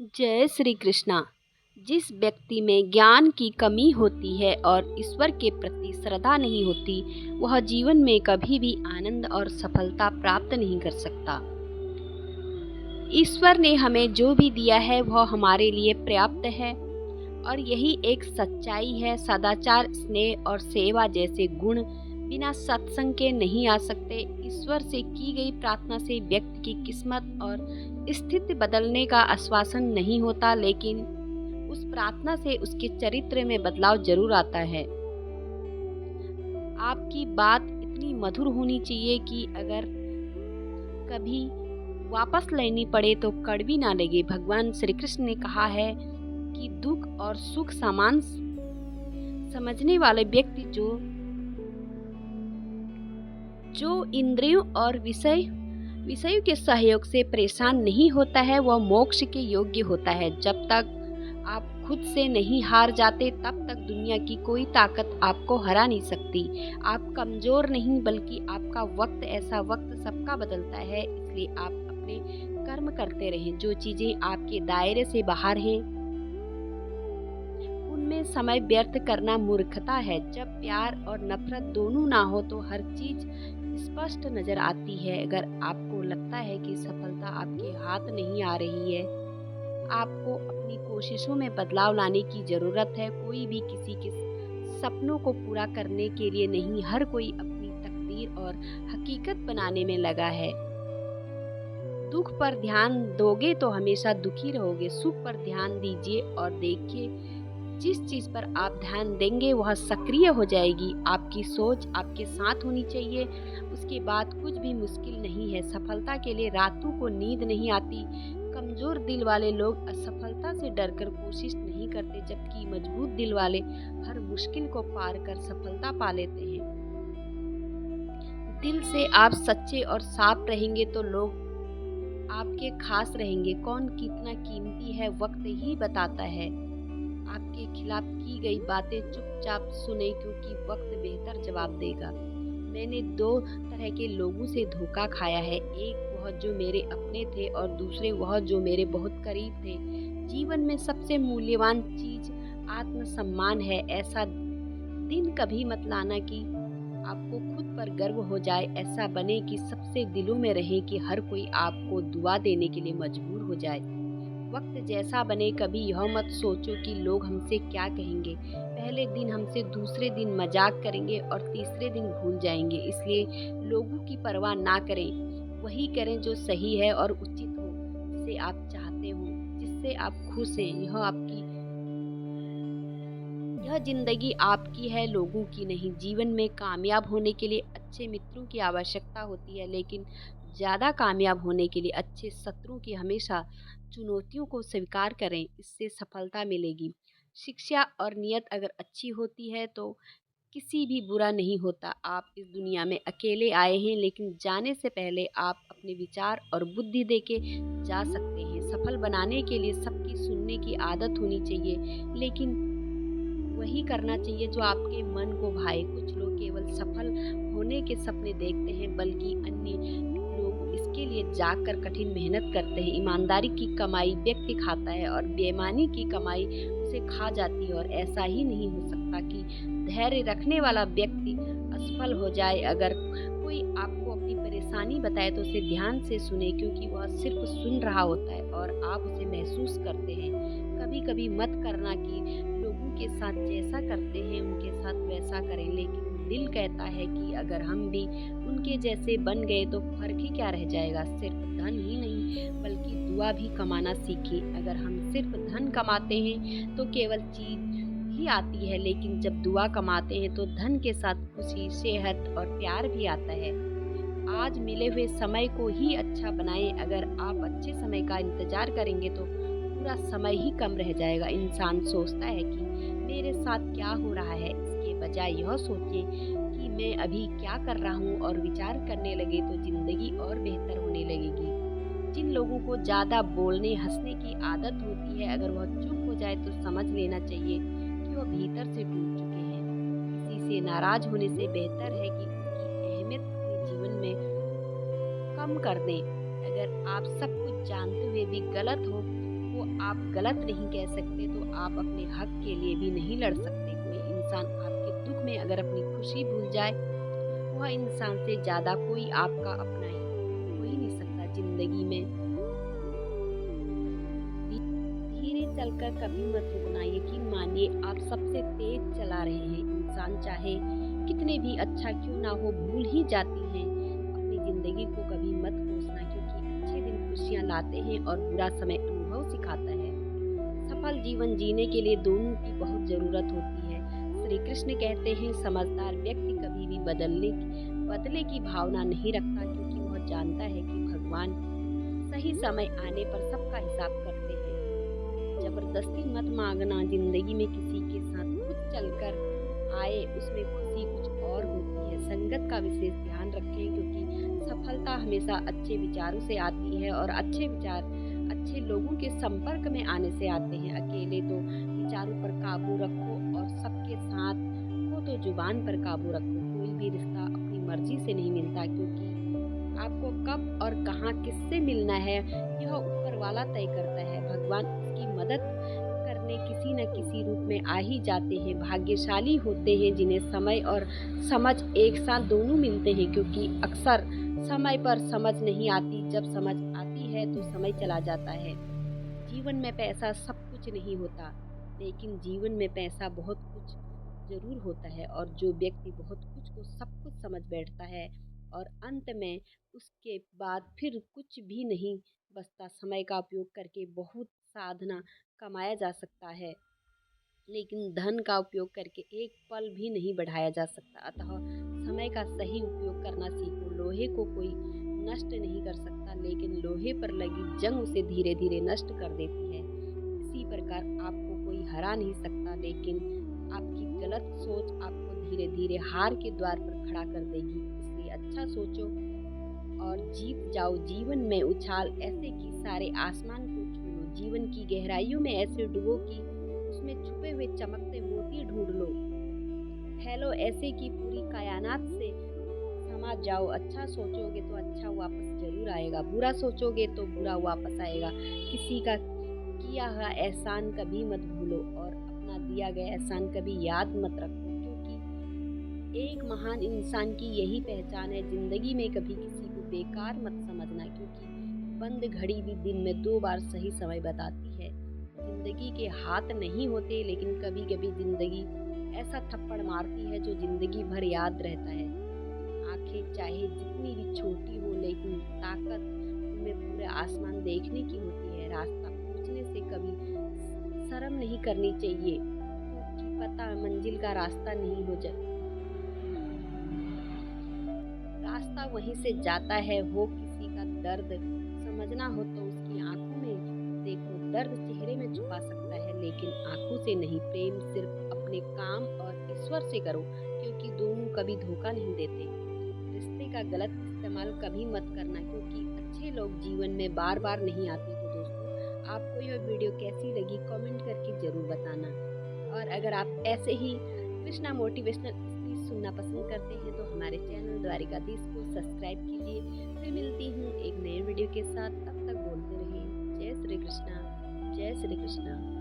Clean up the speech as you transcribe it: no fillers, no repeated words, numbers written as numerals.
जय श्री कृष्णा। जिस व्यक्ति में ज्ञान की कमी होती है और ईश्वर के प्रति श्रद्धा नहीं होती, वह जीवन में कभी भी आनंद और सफलता प्राप्त नहीं कर सकता। ईश्वर ने हमें जो भी दिया है वह हमारे लिए पर्याप्त है और यही एक सच्चाई है। सदाचार, स्नेह और सेवा जैसे गुण बिना सत्संग के नहीं आ सकते। ईश्वर से की गई प्रार्थना से व्यक्ति की किस्मत और स्थिति बदलने का आश्वासन नहीं होता, लेकिन उस प्रार्थना से उसके चरित्र में बदलाव जरूर आता है। आपकी बात इतनी मधुर होनी चाहिए कि अगर कभी वापस लेनी पड़े तो कड़वी ना लगे। भगवान श्री कृष्ण ने कहा है कि दुख और सुख समान समझने वाले व्यक्ति जो इंद्रियों और विषयों के सहयोग से परेशान नहीं होता है, वह मोक्ष के योग्य होता है। जब तक आप खुद से नहीं हार जाते, तब तक दुनिया की कोई ताकत आपको हरा नहीं सकती। आप कमजोर नहीं, बल्कि आपका वक्त ऐसा वक्त सबका बदलता है। इसलिए आप अपने कर्म करते रहें। जो चीजें आपके दायरे से बाहर हैं, उनमें समय व्यर्थ करना मूर्खता है। जब प्यार और नफरत दोनों ना हो तो हर चीज स्पष्ट नजर आती है। अगर आपको लगता है कि सफलता आपके हाथ नहीं आ रही है, आपको अपनी कोशिशों में बदलाव लाने की जरूरत है। कोई भी किसी के सपनों को पूरा करने के लिए नहीं, हर कोई अपनी तकदीर और हकीकत बनाने में लगा है। दुख पर ध्यान दोगे तो हमेशा दुखी रहोगे। सुख पर ध्यान दीजिए और देखिए, जिस चीज पर आप ध्यान देंगे वह सक्रिय हो जाएगी। आपकी सोच आपके साथ होनी चाहिए, उसके बाद कुछ भी मुश्किल नहीं है। सफलता के लिए रातों को नींद नहीं आती। कमजोर दिल वाले लोग असफलता से डरकर कोशिश नहीं करते, जबकि मजबूत दिल वाले हर मुश्किल को पार कर सफलता पा लेते हैं। दिल से आप सच्चे और साफ रहेंगे तो लोग आपके खास रहेंगे। कौन कितना कीमती है, वक्त ही बताता है। आपके खिलाफ की गई बातें चुपचाप सुने, क्योंकि वक्त बेहतर जवाब देगा। मैंने दो तरह के लोगों से धोखा खाया है। एक वह जो मेरे अपने थे और दूसरे वह जो मेरे बहुत करीब थे। जीवन में सबसे मूल्यवान चीज आत्मसम्मान है। ऐसा दिन कभी मत लाना कि आपको खुद पर गर्व हो जाए। ऐसा बने कि सबसे दिलों में रहे कि हर कोई आपको दुआ देने के लिए मजबूर हो जाए। वक्त जैसा बने, कभी यह मत सोचो कि लोग हमसे क्या कहेंगे। पहले दिन हमसे, दूसरे दिन मजाक करेंगे और तीसरे दिन भूल जाएंगे। इसलिए लोगों की परवाह ना करें, वही करें जो सही है और उचित हो, जिसे आप चाहते हो, जिससे आप खुश हैं। यह जिंदगी आपकी है, लोगों की नहीं। जीवन में कामयाब होने के लिए अच्छे मित्रों की आवश्यकता होती है, लेकिन ज्यादा कामयाब होने के लिए अच्छे शत्रुओं की। हमेशा चुनौतियों को स्वीकार करें, इससे सफलता मिलेगी। शिक्षा और नियत अगर अच्छी होती है तो किसी भी बुरा नहीं होता। आप इस दुनिया में अकेले आए हैं, लेकिन जाने से पहले आप अपने विचार और बुद्धि देके जा सकते हैं। सफल बनाने के लिए सबकी सुनने की आदत होनी चाहिए, लेकिन वही करना चाहिए जो आपके मन को भाए। कुछ लोग केवल सफल होने के सपने देखते हैं, बल्कि अन्य लोग इसके लिए जागकर कठिन मेहनत करते हैं। ईमानदारी की कमाई व्यक्ति खाता है और बेईमानी की कमाई उसे खा जाती है। और ऐसा ही नहीं हो सकता कि धैर्य रखने वाला व्यक्ति असफल हो जाए। अगर कोई आपको अपनी परेशानी बताए तो उसे ध्यान से सुने, क्योंकि वह सिर्फ सुन रहा होता है और आप उसे महसूस करते हैं। कभी कभी मत करना कि लोगों के साथ जैसा करते हैं उनके साथ वैसा करें, लेकिन दिल कहता है कि अगर हम भी उनके जैसे बन गए तो फर्क ही क्या रह जाएगा। सिर्फ धन ही नहीं, बल्कि दुआ भी कमाना सीखें। अगर हम सिर्फ धन कमाते हैं तो केवल चीज ही आती है, लेकिन जब दुआ कमाते हैं तो धन के साथ खुशी, सेहत और प्यार भी आता है। आज मिले हुए समय को ही अच्छा बनाएं। अगर आप अच्छे समय का इंतजार करेंगे तो पूरा समय ही कम रह जाएगा। इंसान सोचता है कि मेरे साथ क्या हो रहा है, इसके बजाय यह सोचे कि मैं अभी क्या कर रहा हूँ, और विचार करने लगे तो जिंदगी और बेहतर होने लगेगी। जिन लोगों को ज्यादा बोलने हंसने की आदत होती है, अगर वह चुप हो जाए तो समझ लेना चाहिए कि वह भीतर से टूट चुके हैं। किसी से नाराज होने से बेहतर है कि उसकी अहमियत अपने जीवन में कम कर दें। अगर आप सब कुछ जानते हुए भी गलत हो को आप गलत नहीं कह सकते तो आप अपने हक के लिए भी नहीं लड़ सकते। कोई इंसान आपके दुख में अगर अपनी खुशी भूल जाए, वह इंसान से ज़्यादा कोई आपका अपना हो ही नहीं सकता ज़िंदगी में। धीरे चलकर कभी मत रुकना। यकीन मानिए आप सबसे तेज चला रहे हैं। इंसान चाहे कितने भी अच्छा क्यों ना हो, भूल ही जाती हैं। अपनी ज़िंदगी को कभी मत कोसना, क्योंकि अच्छे दिन खुशियाँ लाते हैं और बुरा समय अनुभव सिखाता है। सफल जीवन जीने के लिए दोनों की बहुत ज़रूरत होती है। श्री कृष्ण कहते हैं, समझदार व्यक्ति कभी भी बदले की भावना नहीं रखता, क्योंकि वह जानता है कि भगवान सही समय आने पर सबका हिसाब करते हैं। जबरदस्ती मत मांगना। जिंदगी में किसी के साथ खुद चलकर आए, उसमें खुशी कुछ और होती है। संगत का विशेष ध्यान रखें, क्योंकि सफलता हमेशा अच्छे विचारों से आती है और अच्छे विचार अच्छे लोगों के संपर्क में आने से आते हैं। अकेले तो विचारों पर काबू रखो और सबके साथ हो तो जुबान पर काबू रखो। कोई भी रिश्ता अपनी मर्जी से नहीं मिलता, क्योंकि आपको कब और कहाँ किससे मिलना है यह ऊपर वाला तय करता है। भगवान उसकी मदद करने किसी न किसी रूप में आ ही जाते हैं। भाग्यशाली होते हैं जिन्हें समय और समझ एक साथ दोनों मिलते हैं, क्योंकि अक्सर समय पर समझ नहीं आती, जब समझ आती है तो समय चला जाता है। जीवन में पैसा सब कुछ नहीं होता, लेकिन जीवन में पैसा बहुत कुछ ज़रूर होता है। और जो व्यक्ति बहुत कुछ को सब कुछ समझ बैठता है और अंत में उसके बाद फिर कुछ भी नहीं बचता। समय का उपयोग करके बहुत साधना कमाया जा सकता है, लेकिन धन का उपयोग करके एक पल भी नहीं बढ़ाया जा सकता। अतः समय का सही उपयोग करना सीखो। लोहे को कोई नष्ट नहीं कर सकता, लेकिन लोहे पर लगी जंग उसे धीरे धीरे नष्ट कर देती है। इसी प्रकार आपको कोई हरा नहीं सकता, लेकिन आपकी गलत सोच आपको धीरे धीरे हार के द्वार पर खड़ा कर देगी। इसलिए अच्छा सोचो और जीत जाओ। जीवन में उछाल ऐसे कि सारे आसमान को छू लो। जीवन की गहराइयों में ऐसे डूबो कि उसमें छुपे हुए चमकते मोती ढूंढ लो। फैलो ऐसे कि पूरी कायनात से समा जाओ। अच्छा सोचोगे तो अच्छा वापस जरूर आएगा, बुरा सोचोगे तो बुरा वापस आएगा। किसी का किया हुआ एहसान कभी मत भूलो और अपना दिया गया एहसान कभी याद मत रखो, क्योंकि एक महान इंसान की यही पहचान है। जिंदगी में कभी किसी को बेकार मत समझना, क्योंकि बंद घड़ी भी दिन में 2 बार सही समय बताती है। जिंदगी के हाथ नहीं होते, लेकिन कभी कभी जिंदगी ऐसा थप्पड़ मारती है जो जिंदगी भर याद रहता है। आंखें चाहे जितनी भी छोटी हो, लेकिन ताकत उनमें पूरे आसमान देखने की होती है। रास्ता पूछने से कभी शर्म नहीं करनी चाहिए, क्योंकि पता मंजिल का रास्ता नहीं हो जाए, रास्ता वहीं से जाता है। हो किसी का दर्द समझना हो तो उसकी आंखों में देखो। दर्द चेहरे में छुपा सकता है, लेकिन आंखों से नहीं। प्रेम सिर्फ अपने काम और ईश्वर से करो, क्योंकि दोनों कभी धोखा नहीं देते। रिश्ते का गलत इस्तेमाल कभी मत करना, क्योंकि अच्छे लोग जीवन में बार बार नहीं आते। तो दोस्तों, आपको यह वीडियो कैसी लगी कमेंट करके ज़रूर बताना। और अगर आप ऐसे ही कृष्णा मोटिवेशनल स्पीच सुनना पसंद करते हैं तो हमारे चैनल द्वारिकाधीश को सब्सक्राइब कीजिए। फिर मिलती हूँ एक नए वीडियो के साथ। तब तक बोलते रहिए जय श्री कृष्णा, जय श्री कृष्णा।